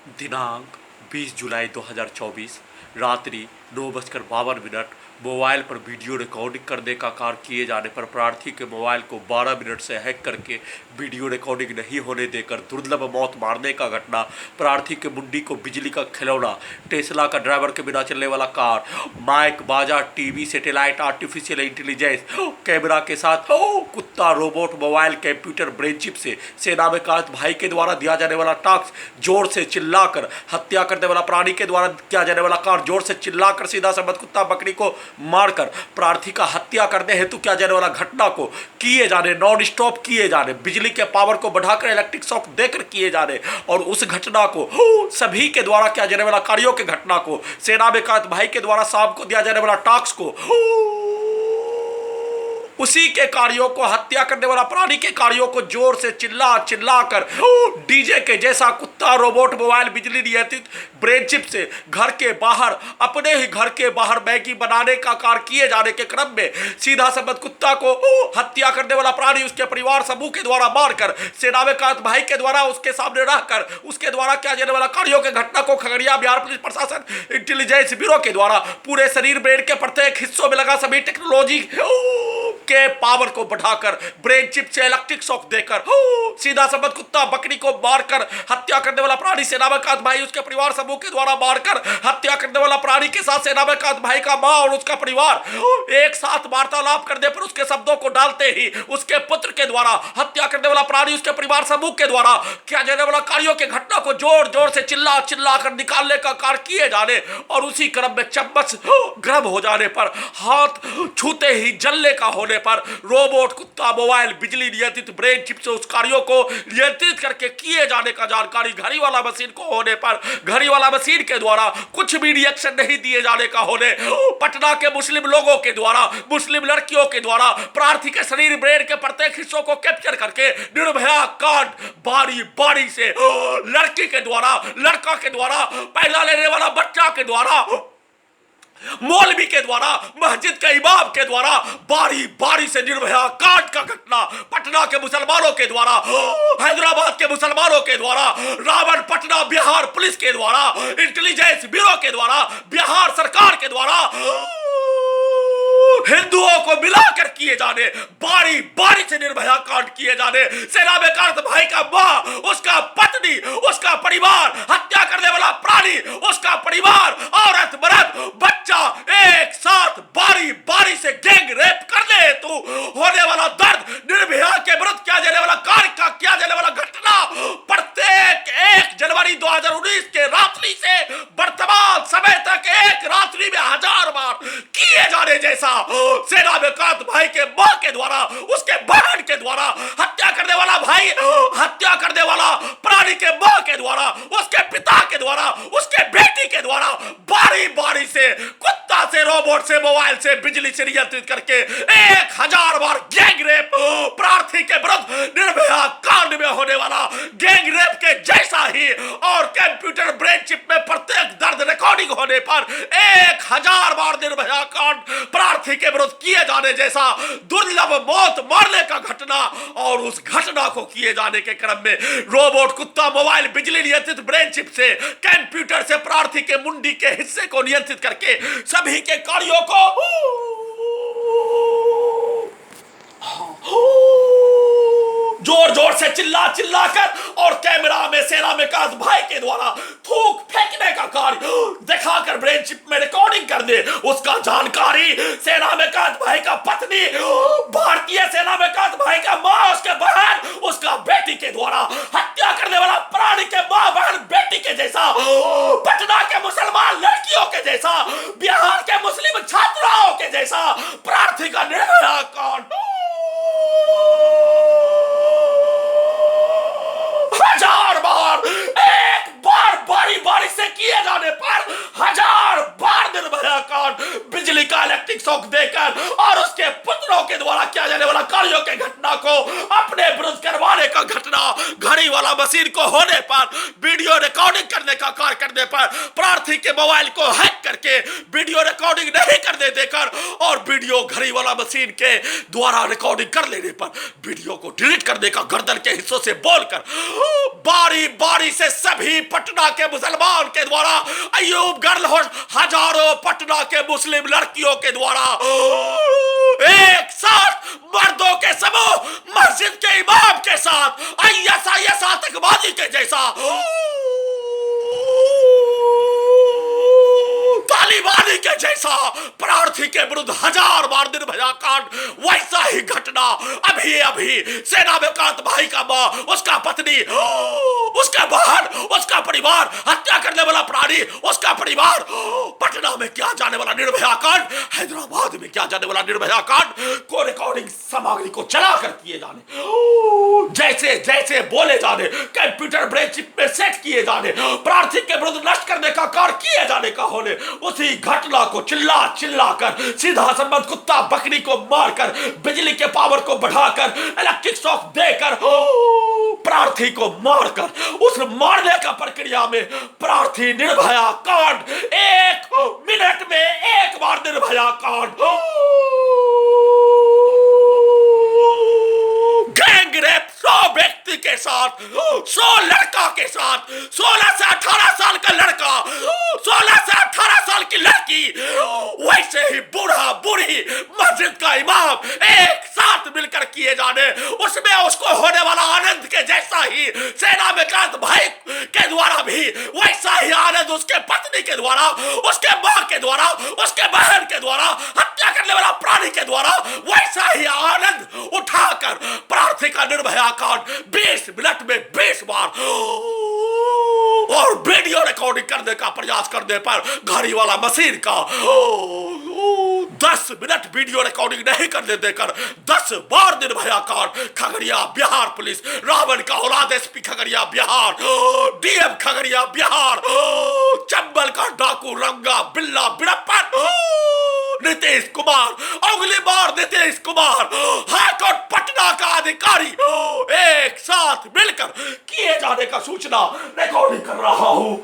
दिनांक 20 जुलाई 2024 रात्रि 9:52 मोबाइल पर वीडियो रिकॉर्डिंग करने का कार्य किए जाने पर प्रार्थी के मोबाइल को 12 मिनट से हैक करके वीडियो रिकॉर्डिंग नहीं होने देकर दुर्लभ मौत मारने का घटना। प्रार्थी के मुंडी को बिजली का खिलौना, टेस्ला का ड्राइवर के बिना चलने वाला कार, माइक, बाजा, TV, satellite, artificial intelligence, camera के साथ कुत्ता, robot, mobile, computer, brain chip से सेना में कार्यरत भाई के द्वारा दिया जाने वाला टास्क, जोर से चिल्लाकर हत्या करने वाला प्राणी के द्वारा किया जाने वाला कार्य, जोर से चिल्लाकर सीधा सबद कुत्ता बकरी को मारकर प्रार्थी का हत्या करने हेतु किया जाने वाला घटना को किए जाने, नॉन स्टॉप किए जाने, बिजली के पावर को बढ़ाकर इलेक्ट्रिक शॉक देकर किए जाने और उस घटना को सभी के द्वारा किया जाने वाला कार्यों के घटना को, सेना में कार्यरत भाई के द्वारा शाम को दिया जाने वाला टास्क को, उसी के कार्यों को, हत्या करने वाला प्राणी के कार्यों को जोर से चिल्ला कर डीजे के जैसा कुत्ता, रोबोट, मोबाइल, बिजली नियंत्रित ब्रेन चिप से घर के बाहर, अपने ही घर के बाहर मैगी बनाने का कार्य किए जाने के क्रम में सीधा सबद कुत्ता को हत्या करने वाला प्राणी उसके परिवार समूह के द्वारा मारकर सेना में कार्यरत भाई के द्वारा उसके सामने रहकर उसके द्वारा किया जाने वाला कार्यों के घटना को खगड़िया बिहार पुलिस प्रशासन इंटेलिजेंस ब्यूरो के द्वारा पूरे शरीर ब्रेन के प्रत्येक हिस्सों में लगा सभी टेक्नोलॉजी के पावर को बढ़ाकर ब्रेन चिप से इलेक्ट्रिक शॉक देकर सीधा सबद कुत्ता बकरी को मारकर हत्या करने वाला प्राणी सेना में कार्यरत भाई उसके परिवार समूह के द्वारा मारकर हत्या करने वाला प्राणी के साथ सेना में कार्यरत भाई का मां और उसका परिवार एक साथ वार्तालाप करने पर उसके शब्दों को डालते ही उसके पुत्र के द्वारा हत्या करने वाला प्राणी उसके परिवार समूह के द्वारा किया जाने वाला कार्यों के घटना को जोर जोर से चिल्ला कर निकालने का कार्य किए जाने और उसी क्रम में चम्मच गर्म हो जाने पर, हाथ छूते ही जलने का होने पर रोबोट, कुत्ता, मोबाइल, बिजली नियंत्रित ब्रेन चिप से उस कार्यों को नियंत्रित करके किए जाने का जानकारी घड़ी वाला मशीन को होने पर घड़ी वाला मशीन के द्वारा कुछ भी रिएक्शन नहीं दिए जाने का होने, पटना के मुस्लिम लोगों के द्वारा, मुस्लिम लड़कियों के द्वारा प्रार्थी के शरीर ब्रेन के प्रत्येक हिस्सों को कैप्चर करके निर्भया कांड बारी बारी से लड़की के द्वारा, लड़का के द्वारा, पहला लेने वाला बच्चा के द्वारा, मौलवी के द्वारा, मस्जिद के इमाम के द्वारा बारी बारी से निर्भया कांड का घटना पटना के मुसलमानों के द्वारा, हैदराबाद के मुसलमानों के द्वारा, रावण पटना बिहार पुलिस के द्वारा, इंटेलिजेंस ब्यूरो के द्वारा, बिहार सरकार के द्वारा हिंदुओं को मिलाकर किए जाने, बारी बारी से निर्भया कांड किए जाने, सेना में कार्यरत भाई का मां, उसका पत्नी, उसका परिवार, हत्या करने वाला प्राणी, उसका परिवार, औरत, मर्द, बच्चा एक साथ बारी बारी से गैंग रेप करने हेतु होने वाला दर्द, निर्भया के विरुद्ध किया जाने वाला कार्य का किया जाने वाला घटना प्रत्येक 1 जनवरी 2019 के रात्रि से वर्तमान समय तक एक रात्रि में 1000 बार किए जाने जैसा सेना में कार्यरत भाई के मां के द्वारा, उसके बहन के द्वारा, हत्या करने वाला भाई, हत्या करने वाला प्राणी के मां के द्वारा, उसके पिता के द्वारा, उसके बेटी के द्वारा बारी बारी से कुत्ता से, रोबोट से, मोबाइल से, बिजली से नियंत्रित करके 1000 बार गैंग रेप प्रार्थी के विरुद्ध निर्भया कांड में होने वाला गैंग रेप के जैसा ही और कंप्यूटर ब्रेन चिप में प्रत्येक दर्द रिकॉर्डिंग होने पर 1000 बार निर्भया कांड प्रार्थी के विरुद्ध किए जाने जैसा दुर्लभ मौत मारने का घटना और उस घटना को किए जाने के क्रम में रोबोट, कुत्ता, मोबाइल, बिजली नियंत्रित ब्रेन चिप से, कंप्यूटर से प्रार्थी के मुंडी के हिस्से को नियंत्रित करके सभी के कार्यों को जोर जोर से चिल्ला कर और कैमरा में सेना में कार्यरत भाई के द्वारा थूक फेंकने का कार्य दिखाकर ब्रेन चिप में रिकॉर्डिंग कर दे, उसका जानकारी सेना में कार्यरत भाई का पत्नी, भारतीय सेना में कार्यरत भाई का मां, उसके बहन, उसका बेटी के द्वारा हत्या करने वाला प्राणी के मां, बहन, बेटी के जैसा, पटना के मुसलमान लड़कियों के जैसा, बिहार के मुस्लिम छात्राओं के जैसा प्रार्थी का निर्भया कांड 1000 बार, एक बार बारी बारी से किए जाने पर 1000 बार निर्भया कांड बिजली का इलेक्ट्रिक शॉक देकर और उसके पुत्रों के द्वारा किया जाने वाला कार्यों के घटना को अपने विरुद्ध करवाने का घटना घड़ी वाला मशीन को होने पर वीडियो रिकॉर्डिंग करने का कार्य करने पर प्रार्थी के मोबाइल को हैक करके वीडियो रिकॉर्डिंग नहीं करने देकर और वीडियो घड़ी वाला मशीन के द्वारा रिकॉर्डिंग कर लेने पर वीडियो को डिलीट करने का गर्दन के हिस्सों से बोलकर बारी बारी से सभी पटना के मुसलमान के द्वारा अयूब गर्ल हजारों पटना के मुस्लिम लड़कियों के द्वारा एक साथ मर्दों के समूह मस्जिद के इमाम के साथ आईएसआईएस आतंकवादी के जैसा तालिबानी के जैसा प्रार्थी के विरुद्ध 1000 बार निर्भया कांड वैसा ही घटना अभी अभी सेना में कांत भाई का मां, उसका पत्नी, उसका बहन, उसका परिवार, हत्या करने वाला प्राणी, उसका परिवार, पटना में क्या जाने वाला निर्भया कांड, हैदराबाद में क्या जाने वाला निर्भया कांड को रिकॉर्डिंग सामग्री को चलाकर किए जाने, जैसे जैसे बोले जाने, कंप्यूटर ब्रेन चिप में सेट किए जाने, प्रार्थी के विरुद्ध नष्ट करने का कार्य किए जाने का होने, उसी घटना को चिल्ला चिल्ला कर सीधा संबंध कुत्ता बकरी को मारकर बिजली के पावर को बढ़ाकर इलेक्ट्रिक शॉक देकर प्रार्थी को मारकर उस मारने का प्रक्रिया में प्रार्थी निर्भया कांड 1 मिनट में 1 बार निर्भया कांड गैंग रेप 100 व्यक्ति के साथ 100 लड़का के साथ 16 से 18 साल का लड़का 16 से 18 साल की लड़की वैसे ही बूढ़ा बूढ़ी मस्जिद का इमाम एक साथ मिलकर किए जाने उसमें उसको होने वाला आनंद के जैसा ही सेना में कांत भाई के द्वारा भी वैसा ही आनंद उसके पत्नी के द्वारा उसके मां के द्वारा उसके बहन के द्वारा हत्या करने वाला प्राणी के द्वारा वैसा ही आनंद उठाकर प्रार्थी का निर्भया कांड 20 मिनट में 20 बार और वीडियो रिकॉर्डिंग करने का प्रयास करने पर घड़ी वाला मशीन का 10 मिनट वीडियो रिकॉर्डिंग नहीं करने देकर 10 बार निर्भया कांड खगड़िया बिहार पुलिस रावण का औलाद एसपी खगड़िया बिहार डीएम खगड़िया बिहार चंबल का डाकू रंगा बिल्ला बिरप्पन नीतीश कुमार अगली बार नीतीश कुमार हाईकोर्ट पटना का अधिकारी एक साथ मिलकर किए जाने का सूचना रिकॉर्डिंग कर रहा हूं।